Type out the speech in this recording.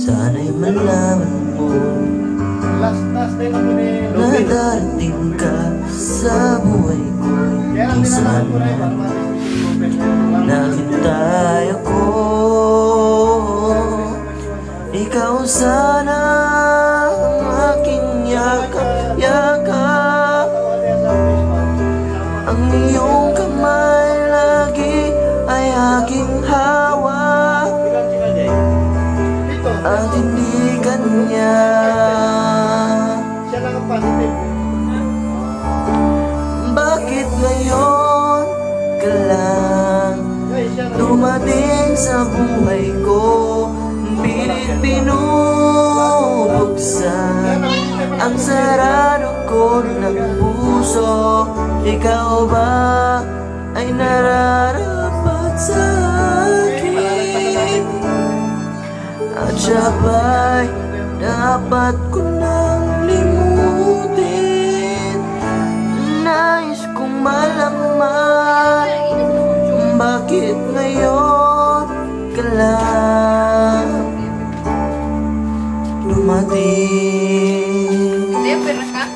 Sana'y malaman mo na darating ka sa buhay ko'y minsan naghintay ako. Ikaw sana ang aking yakap-yakap, ang iyong kamay lagi ay aking hawak, at hindi kanya. Bakit ngayon ka lang dumating sa buhay ko? Pilit binubuksan ang sarado ko ng puso. Ikaw ba ay nararapat sa akin? At siya ba'y dapat ko nang limutin? Nais kong malaman bakit ngayon ka lang dumating. Hindi, pero ka?